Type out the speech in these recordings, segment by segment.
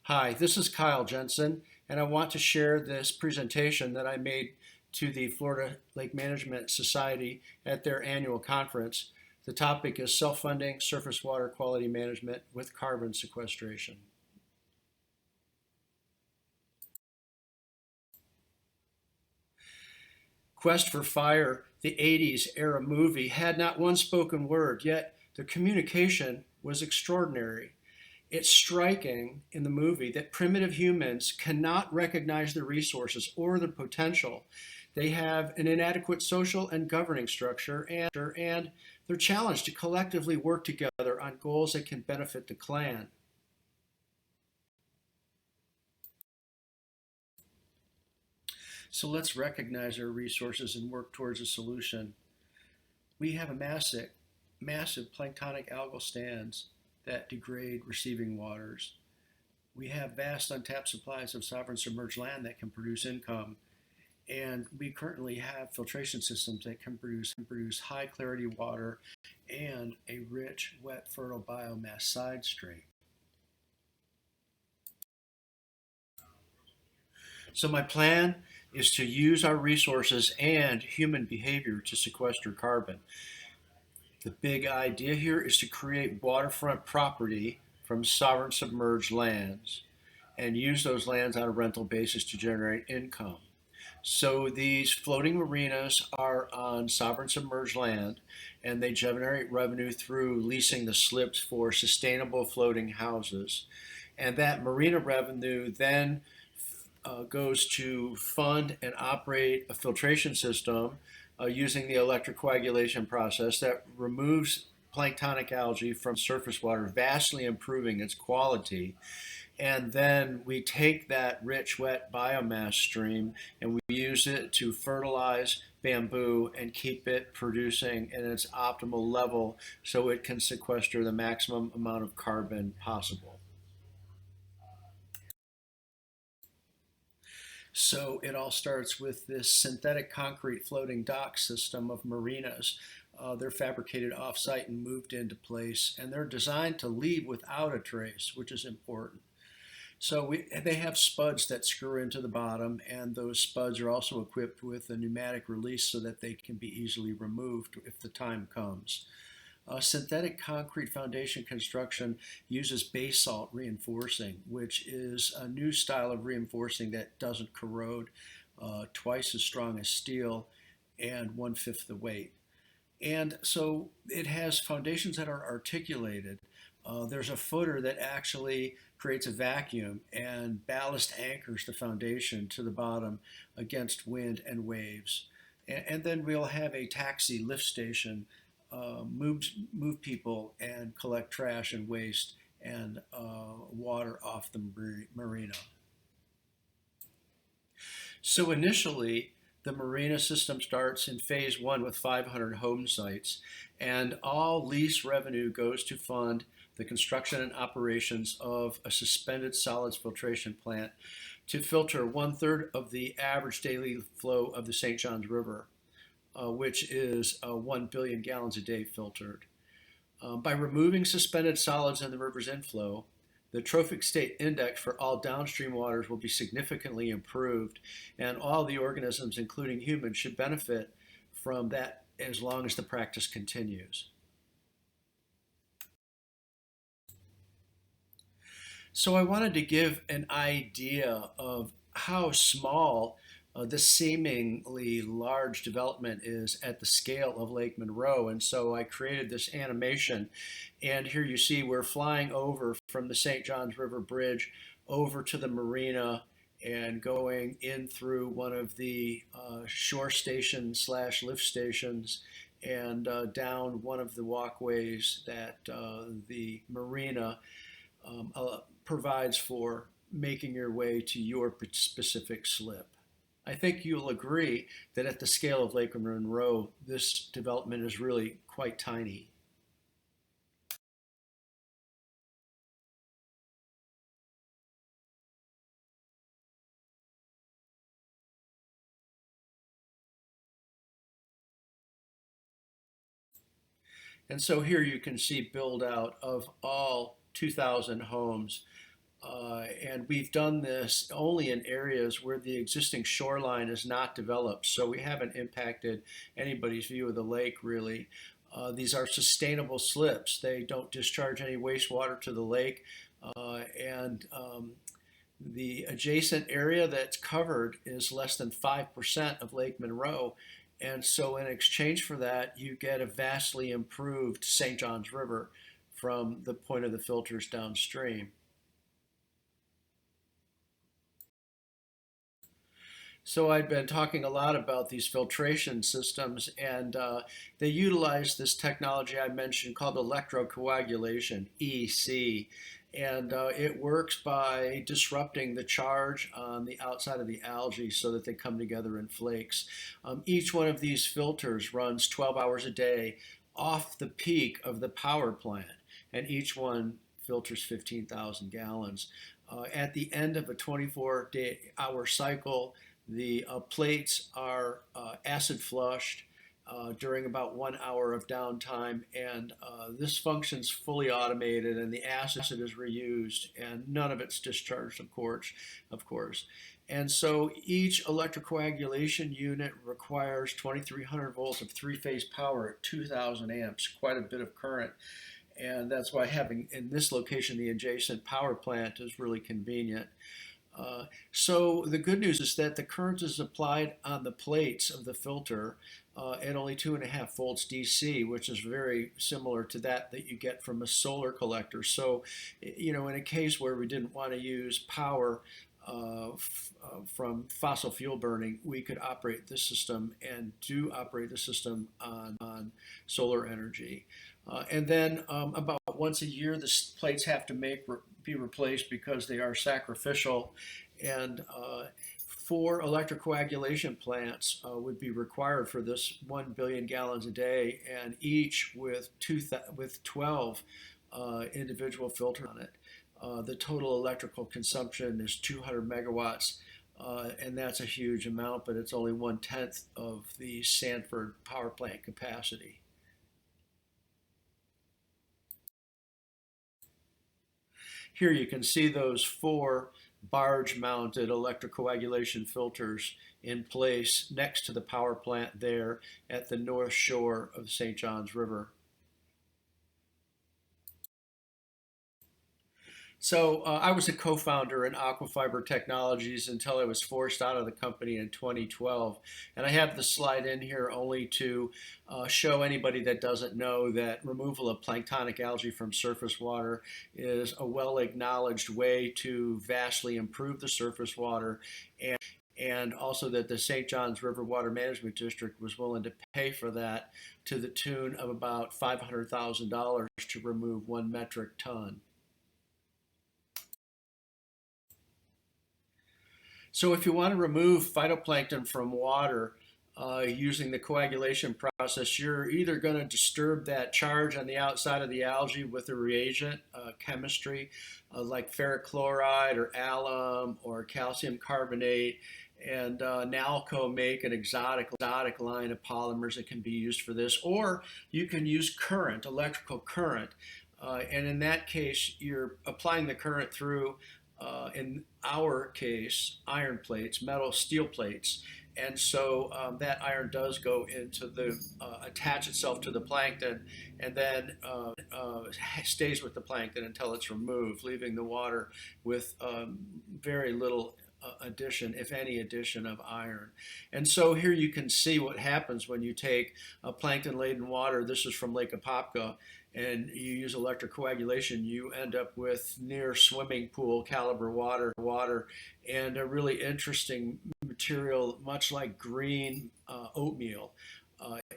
Hi, this is Kyle Jensen, and I want to share this presentation that I made to the Florida Lake Management Society at their annual conference. The topic is self-funding surface water quality management with carbon sequestration. Quest for Fire, the 80s era movie, had not one spoken word, yet the communication was extraordinary. It's striking in the movie that primitive humans cannot recognize their resources or their potential. They have an inadequate social and governing structure, and they're challenged to collectively work together on goals that can benefit the clan. So let's recognize our resources and work towards a solution. We have a massive planktonic algal stands that degrade receiving waters. We have vast untapped supplies of sovereign submerged land that can produce income. And we currently have filtration systems that can produce high clarity water and a rich, wet, fertile biomass side stream. So my plan is to use our resources and human behavior to sequester carbon. The big idea here is to create waterfront property from sovereign submerged lands and use those lands on a rental basis to generate income. So these floating marinas are on sovereign submerged land, and they generate revenue through leasing the slips for sustainable floating houses. And that marina revenue then goes to fund and operate a filtration system using the electric coagulation process that removes planktonic algae from surface water, vastly improving its quality. And then we take that rich, wet biomass stream and we use it to fertilize bamboo and keep it producing in its optimal level so it can sequester the maximum amount of carbon possible. So it all starts with this synthetic concrete floating dock system of marinas. They're fabricated off-site and moved into place, and they're designed to leave without a trace, which is important. They have spuds that screw into the bottom, and those spuds are also equipped with a pneumatic release so that they can be easily removed if the time comes. Synthetic concrete foundation construction uses basalt reinforcing, which is a new style of reinforcing that doesn't corrode, twice as strong as steel, and one-fifth the weight. And so it has foundations that are articulated. There's a footer that actually creates a vacuum and ballast anchors the foundation to the bottom against wind and waves. And then we'll have a taxi lift station, move people and collect trash and waste and water off the marina. So initially, the marina system starts in phase one with 500 home sites, and all lease revenue goes to fund the construction and operations of a suspended solids filtration plant to filter one-third of the average daily flow of the St. Johns River, which is 1 billion gallons a day filtered. By removing suspended solids in the river's inflow, the trophic state index for all downstream waters will be significantly improved, and all the organisms, including humans, should benefit from that as long as the practice continues. So I wanted to give an idea of how small the seemingly large development is at the scale of Lake Monroe. And so I created this animation. And here you see we're flying over from the St. Johns River Bridge over to the marina and going in through one of the shore stations slash lift stations and down one of the walkways that the marina provides for making your way to your specific slip. I think you'll agree that at the scale of Lake Monroe, this development is really quite tiny. And so here you can see build out of all 2,000 homes And we've done this only in areas where the existing shoreline is not developed, so we haven't impacted anybody's view of the lake really. These are sustainable slips. They don't discharge any wastewater to the lake, and the adjacent area that's covered is less than 5% of Lake Monroe. And so, in exchange for that, you get a vastly improved St. Johns River from the point of the filters downstream. So I've been talking a lot about these filtration systems, and they utilize this technology I mentioned called electrocoagulation, EC. And it works by disrupting the charge on the outside of the algae so that they come together in flakes. Each one of these filters runs 12 hours a day off the peak of the power plant, and each one filters 15,000 gallons. At the end of a 24-hour cycle, the plates are acid flushed during about 1 hour of downtime, and this functions fully automated, and the acid is reused, and none of it's discharged, of course. And so each electrocoagulation unit requires 2,300 volts of three-phase power at 2,000 amps, quite a bit of current. And that's why having in this location the adjacent power plant is really convenient. So the good news is that the current is applied on the plates of the filter at only 2.5 volts DC, which is very similar to that you get from a solar collector. So, in a case where we didn't want to use power from fossil fuel burning, we could operate this system and do operate the system on solar energy. And then about once a year, the plates have to be replaced because they are sacrificial. And 4 electrocoagulation plants would be required for this 1 billion gallons a day, and each with 12 individual filters on it. The total electrical consumption is 200 megawatts, and that's a huge amount, but it's only 1/10 of the Sanford power plant capacity. Here you can see those 4 barge-mounted electrocoagulation filters in place next to the power plant there at the north shore of the St. Johns River. So I was a co-founder in Aquafiber Technologies until I was forced out of the company in 2012. And I have the slide in here only to show anybody that doesn't know that removal of planktonic algae from surface water is a well-acknowledged way to vastly improve the surface water, and also that the St. Johns River Water Management District was willing to pay for that to the tune of about $500,000 to remove 1 metric ton. So if you want to remove phytoplankton from water using the coagulation process, you're either going to disturb that charge on the outside of the algae with a reagent chemistry like ferric chloride or alum or calcium carbonate, and Nalco make an exotic line of polymers that can be used for this, or you can use current, electrical current, and in that case, you're applying the current through, in our case, iron plates, steel plates. And so that iron does go into attach itself to the plankton, and then stays with the plankton until it's removed, leaving the water with very little addition, if any addition of iron. And so here you can see what happens when you take plankton-laden water. This is from Lake Apopka, and you use electrocoagulation. You end up with near swimming pool caliber water, and a really interesting material, much like green oatmeal.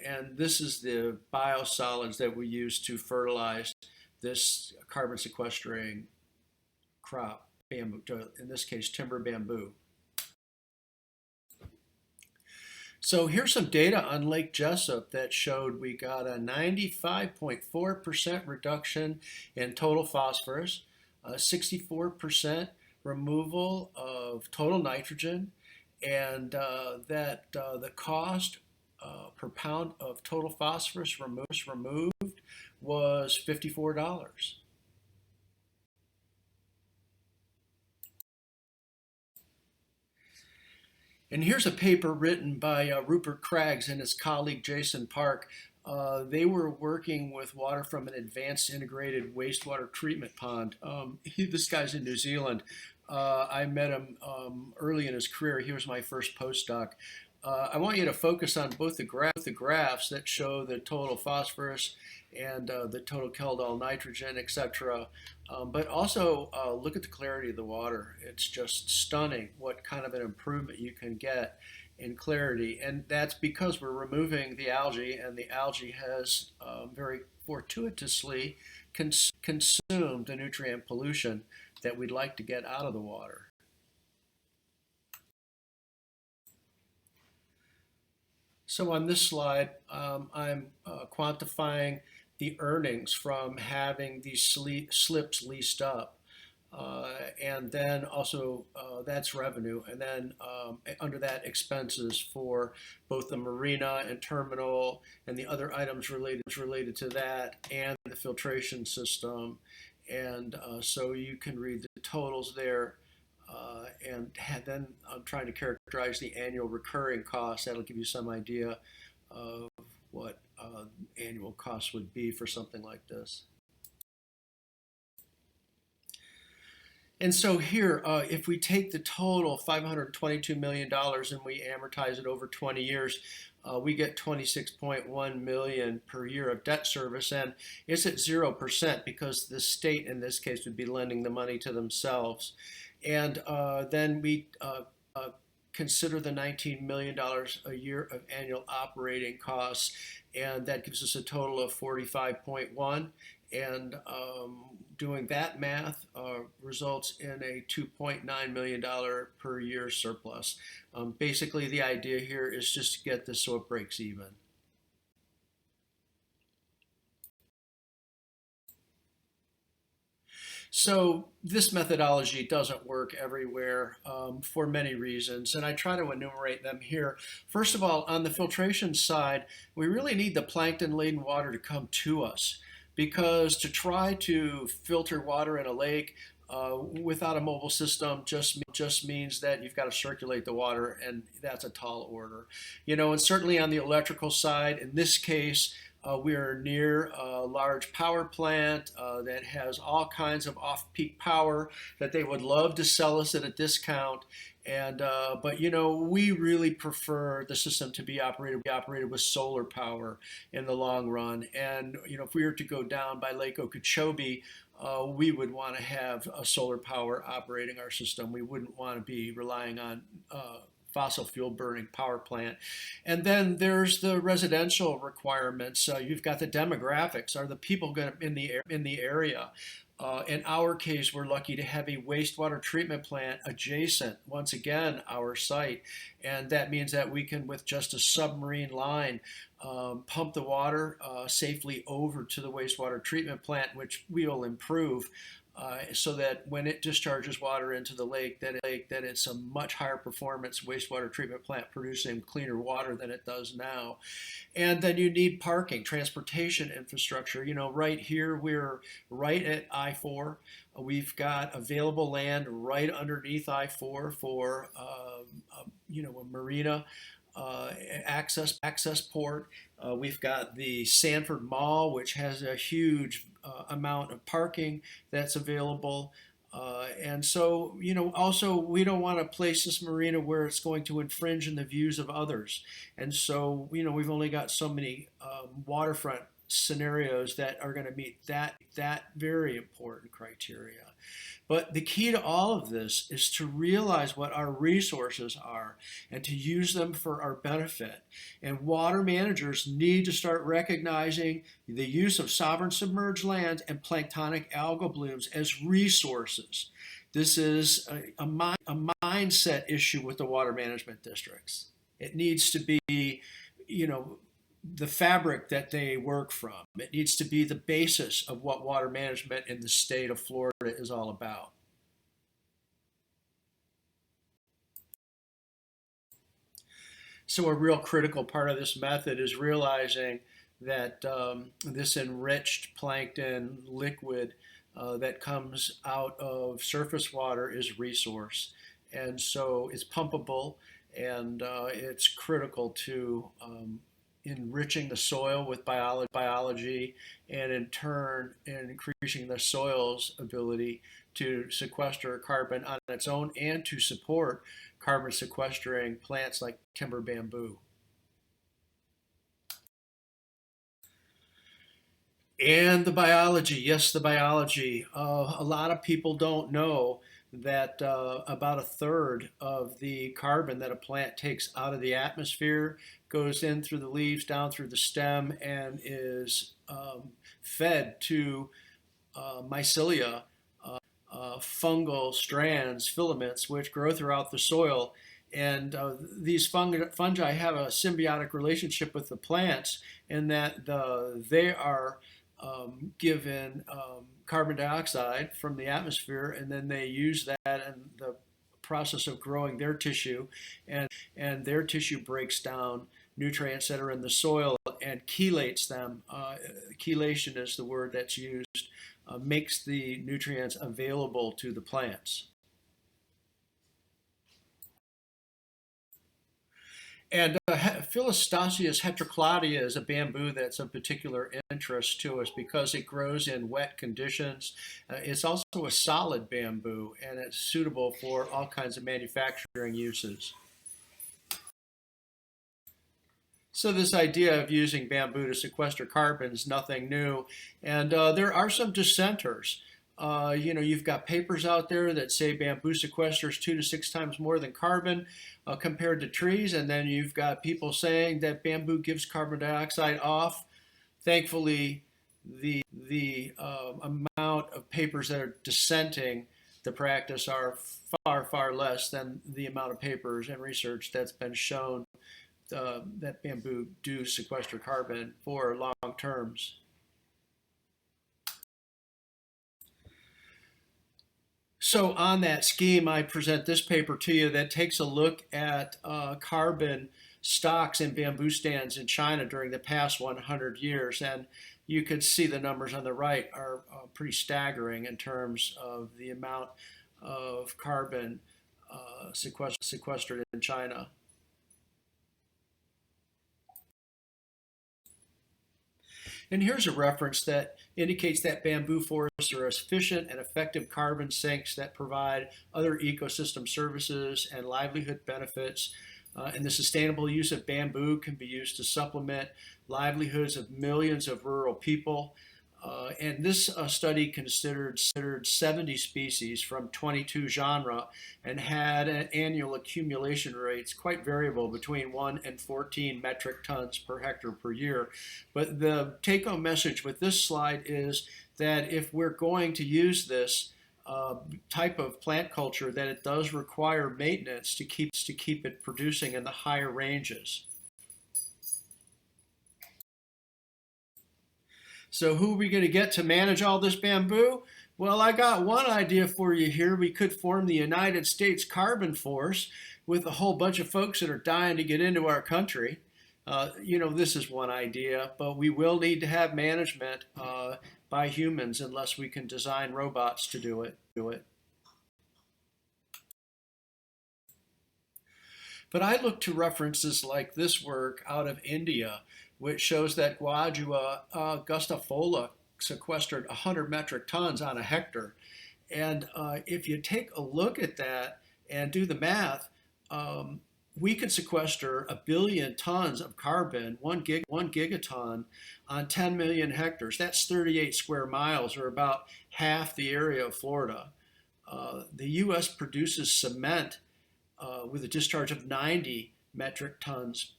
And this is the biosolids that we use to fertilize this carbon sequestering crop, bamboo, in this case timber bamboo. So here's some data on Lake Jesup that showed we got a 95.4% reduction in total phosphorus, a 64% removal of total nitrogen, and that the cost per pound of total phosphorus removed was $54. And here's a paper written by Rupert Craggs and his colleague Jason Park. They were working with water from an advanced integrated wastewater treatment pond. This guy's in New Zealand. I met him early in his career. He was my first postdoc. I want you to focus on both the graphs that show the total phosphorus and the total Kjeldahl nitrogen, etc. But also look at the clarity of the water. It's just stunning what kind of an improvement you can get in clarity. And that's because we're removing the algae, and the algae has very fortuitously consumed the nutrient pollution that we'd like to get out of the water. So on this slide, I'm quantifying the earnings from having these slips leased up. And then also that's revenue. And then under that, expenses for both the marina and terminal and the other items related to that and the filtration system. And so you can read the totals there. And then I'm trying to characterize the annual recurring costs. That'll give you some idea of what annual costs would be for something like this. And so here, if we take the total $522 million and we amortize it over 20 years, we get 26.1 million per year of debt service, and it's at 0% because the state in this case would be lending the money to themselves. And then we consider the $19 million a year of annual operating costs, and that gives us a total of 45.1. And doing that math results in a $2.9 million per year surplus. Basically, the idea here is just to get this so it breaks even. So this methodology doesn't work everywhere for many reasons, and I try to enumerate them here. First of all, on the filtration side, we really need the plankton-laden water to come to us, because to try to filter water in a lake without a mobile system just means that you've got to circulate the water, and that's a tall order. And certainly on the electrical side, in this case, we are near a large power plant that has all kinds of off-peak power that they would love to sell us at a discount. And but we really prefer the system to be operated with solar power in the long run. And if we were to go down by Lake Okeechobee, we would want to have a solar power operating our system. We wouldn't want to be relying on fossil fuel burning power plant. And then there's the residential requirements. You've got the demographics. Are the people going to in the area? In our case, we're lucky to have a wastewater treatment plant adjacent, once again, our site. And that means that we can, with just a submarine line, pump the water safely over to the wastewater treatment plant, which will improve so that when it discharges water into the lake, that it's a much higher performance wastewater treatment plant producing cleaner water than it does now. And then you need parking, transportation infrastructure. Right here, we're right at I-4. We've got available land right underneath I-4 for a marina access port. We've got the Sanford Mall, which has a huge amount of parking that's available. And so, also we don't want to place this marina where it's going to infringe on the views of others. And so, we've only got so many waterfront scenarios that are going to meet that very important criteria. But the key to all of this is to realize what our resources are and to use them for our benefit. And water managers need to start recognizing the use of sovereign submerged land and planktonic algal blooms as resources. This is a mindset issue with the water management districts. It needs to be, the fabric that they work from. It needs to be the basis of what water management in the state of Florida is all about. So a real critical part of this method is realizing that this enriched plankton liquid that comes out of surface water is resource. And so it's pumpable. and it's critical to enriching the soil with biology, and in turn increasing the soil's ability to sequester carbon on its own and to support carbon sequestering plants like timber bamboo. And the biology, yes, the biology. A lot of people don't know that about a third of the carbon that a plant takes out of the atmosphere goes in through the leaves, down through the stem, and is fed to mycelia, fungal strands, filaments, which grow throughout the soil. And these fungi have a symbiotic relationship with the plants in that they are given carbon dioxide from the atmosphere, and then they use that in the process of growing their tissue, and their tissue breaks down nutrients that are in the soil and chelates them. Chelation is the word that's used, makes the nutrients available to the plants. And Philostasius heterocladia is a bamboo that's of particular interest to us because it grows in wet conditions. It's also a solid bamboo, and it's suitable for all kinds of manufacturing uses. So this idea of using bamboo to sequester carbon is nothing new, and there are some dissenters. You've got papers out there that say bamboo sequesters 2 to 6 times more than carbon compared to trees, and then you've got people saying that bamboo gives carbon dioxide off. Thankfully, the amount of papers that are dissenting the practice are far less than the amount of papers and research that's been shown that bamboo do sequester carbon for long terms. So on that scheme, I present this paper to you that takes a look at carbon stocks in bamboo stands in China during the past 100 years. And you could see the numbers on the right are pretty staggering in terms of the amount of carbon sequestered in China. And here's a reference that indicates that bamboo forests are efficient and effective carbon sinks that provide other ecosystem services and livelihood benefits. And the sustainable use of bamboo can be used to supplement livelihoods of millions of rural people. And this study considered 70 species from 22 genera and had annual accumulation rates quite variable between 1 and 14 metric tons per hectare per year. But the take-home message with this slide is that if we're going to use this type of plant culture, that it does require maintenance to keep it producing in the higher ranges. So who are we going to get to manage all this bamboo? Well, I got one idea for you here. We could form the United States Carbon Force with a whole bunch of folks that are dying to get into our country. This is one idea, but we will need to have management by humans unless we can design robots to do it. But I look to references like this work out of India, which shows that Guajua gustifolia sequestered 100 metric tons on a hectare. And if you take a look at that and do the math, we could sequester 1 billion tons of carbon, 1 gigaton, on 10 million hectares. That's 38 square miles, or about half the area of Florida. The U.S. produces cement with a discharge of 90 metric tons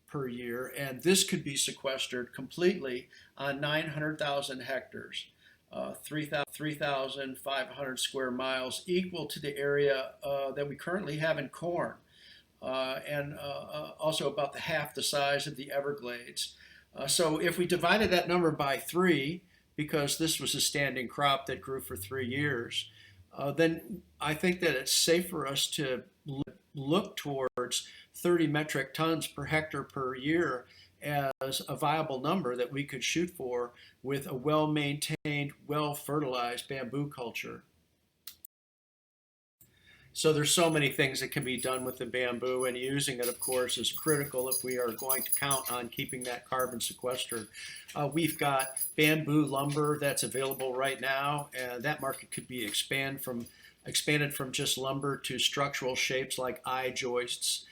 per year, and this could be sequestered completely on 900,000 hectares, 3,500 square miles, equal to the area that we currently have in corn, and also about half the size of the Everglades. So if we divided that number by 3, because this was a standing crop that grew for 3 years, then I think that it's safe for us to look towards 30 metric tons per hectare per year as a viable number that we could shoot for with a well-maintained, well-fertilized bamboo culture. So there's so many things that can be done with the bamboo, and using it, of course, is critical if we are going to count on keeping that carbon sequestered. We've got bamboo lumber that's available right now, and that market could be expanded from just lumber to structural shapes like eye joists.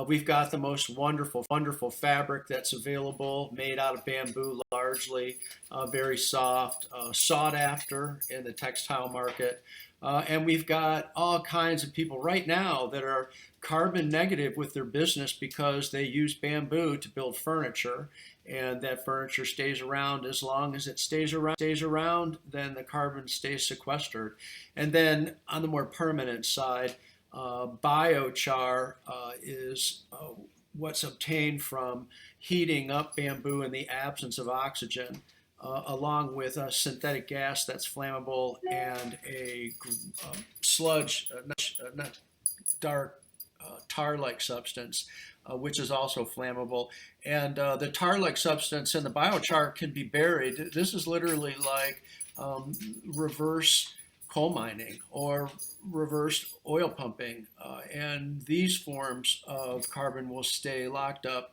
We've got the most wonderful fabric that's available, made out of bamboo largely, very soft, sought after in the textile market. And we've got all kinds of people right now that are carbon negative with their business because they use bamboo to build furniture, and that furniture stays around. As long as it stays around, then the carbon stays sequestered. And then on the more permanent side, biochar is what's obtained from heating up bamboo in the absence of oxygen, along with a synthetic gas that's flammable and a sludge, not dark tar-like substance, which is also flammable. And the tar-like substance in the biochar can be buried. This is literally like reverse coal mining or reverse oil pumping. And these forms of carbon will stay locked up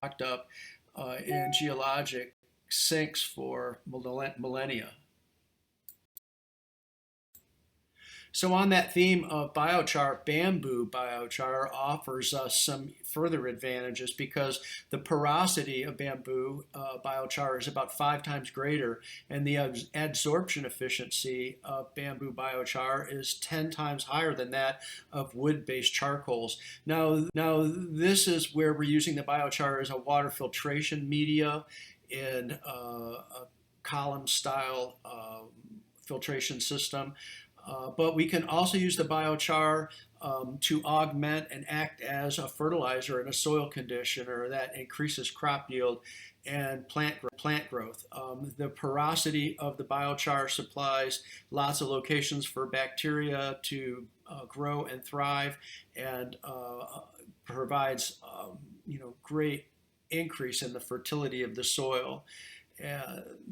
in geologic sinks for millennia. So on that theme of biochar, bamboo biochar offers us some further advantages because the porosity of bamboo biochar is about 5 times greater, and the adsorption efficiency of bamboo biochar is 10 times higher than that of wood-based charcoals. Now, this is where we're using the biochar as a water filtration media in a column-style filtration system. But we can also use the biochar to augment and act as a fertilizer and a soil conditioner that increases crop yield and plant growth. The porosity of the biochar supplies lots of locations for bacteria to grow and thrive, and provides great increase in the fertility of the soil.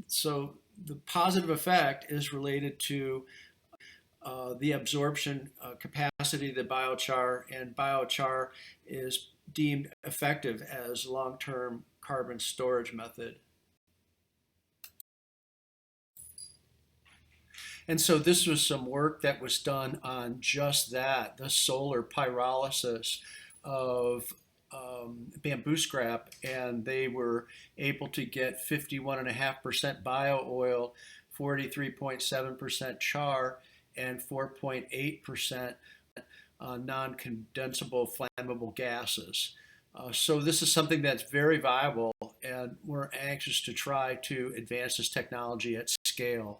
So the positive effect is related to the absorption capacity of the biochar, and biochar is deemed effective as long-term carbon storage method. And so this was some work that was done on just that, the solar pyrolysis of bamboo scrap, and they were able to get 51.5% bio oil, 43.7% char, and 4.8% non-condensable flammable gases. So this is something that's very viable, and we're anxious to try to advance this technology at scale.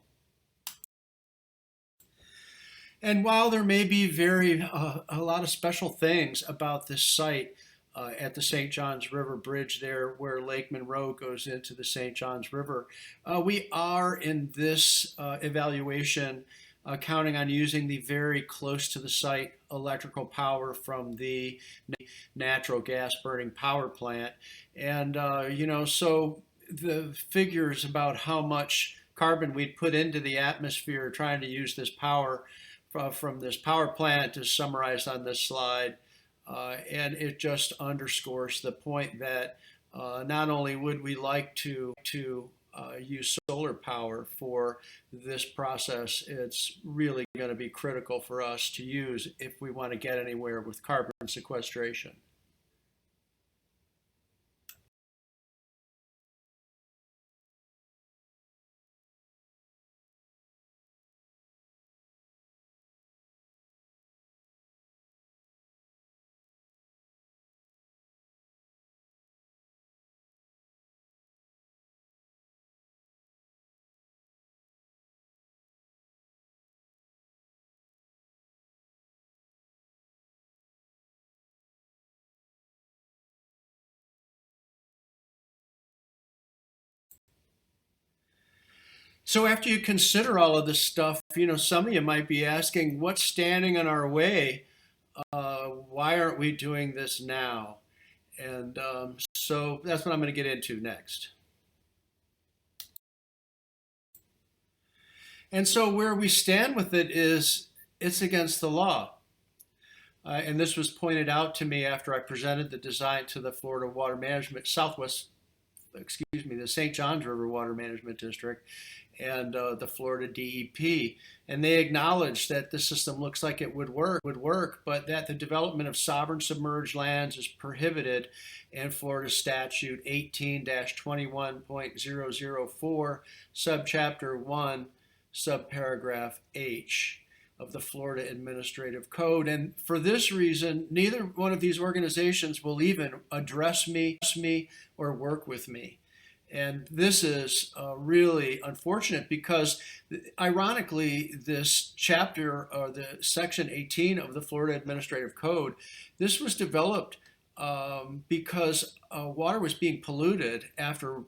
And while there may be a lot of special things about this site at the St. Johns River Bridge there where Lake Monroe goes into the St. Johns River, we are in this evaluation counting on using the very close to the site electrical power from the natural gas burning power plant. And, so the figures about how much carbon we'd put into the atmosphere trying to use this power from this power plant is summarized on this slide. And it just underscores the point that not only would we like to use solar power for this process, it's really going to be critical for us to use if we want to get anywhere with carbon sequestration. So after you consider all of this stuff, some of you might be asking, what's standing in our way? Why aren't we doing this now? And so that's what I'm going to get into next. And so where we stand with it is it's against the law. And this was pointed out to me after I presented the design to the Florida Water Management the St. Johns River Water Management District and the Florida DEP. And they acknowledged that the system looks like it would work, but that the development of sovereign submerged lands is prohibited in Florida Statute 18-21.004, subchapter 1, subparagraph H of the Florida Administrative Code. And for this reason, neither one of these organizations will even address me or work with me. And this is really unfortunate because, ironically, this chapter, or the section 18 of the Florida Administrative Code, this was developed because water was being polluted after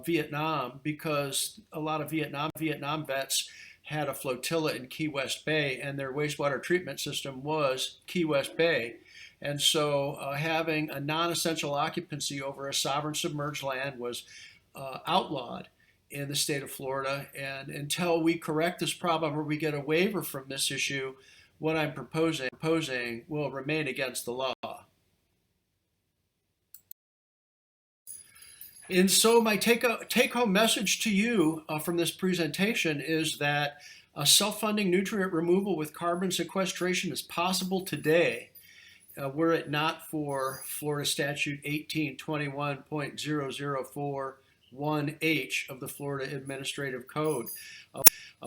Vietnam, because a lot of Vietnam vets had a flotilla in Key West Bay, and their wastewater treatment system was Key West Bay. And so having a non-essential occupancy over a sovereign submerged land was outlawed in the state of Florida. And until we correct this problem or we get a waiver from this issue, what I'm proposing will remain against the law. And so my take-home message to you from this presentation is that a self-funding nutrient removal with carbon sequestration is possible today, were it not for Florida Statute 18-21.004(1)H of the Florida Administrative Code.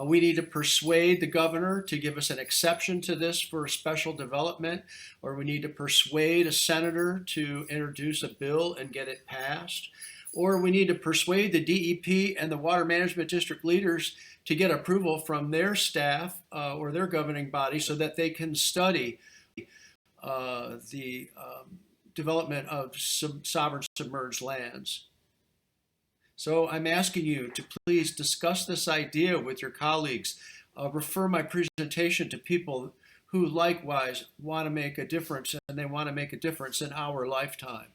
We need to persuade the governor to give us an exception to this for special development, or we need to persuade a senator to introduce a bill and get it passed. Or we need to persuade the DEP and the Water Management District leaders to get approval from their staff or their governing body so that they can study the development of sovereign submerged lands. So I'm asking you to please discuss this idea with your colleagues. Refer my presentation to people who likewise want to make a difference, and they want to make a difference in our lifetime.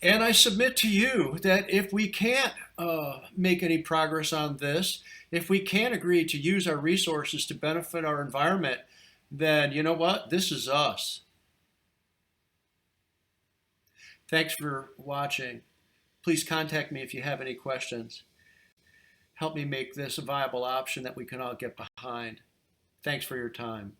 And I submit to you that if we can't make any progress on this, if we can't agree to use our resources to benefit our environment, then you know what? This is us. Thanks for watching. Please contact me if you have any questions. Help me make this a viable option that we can all get behind. Thanks for your time.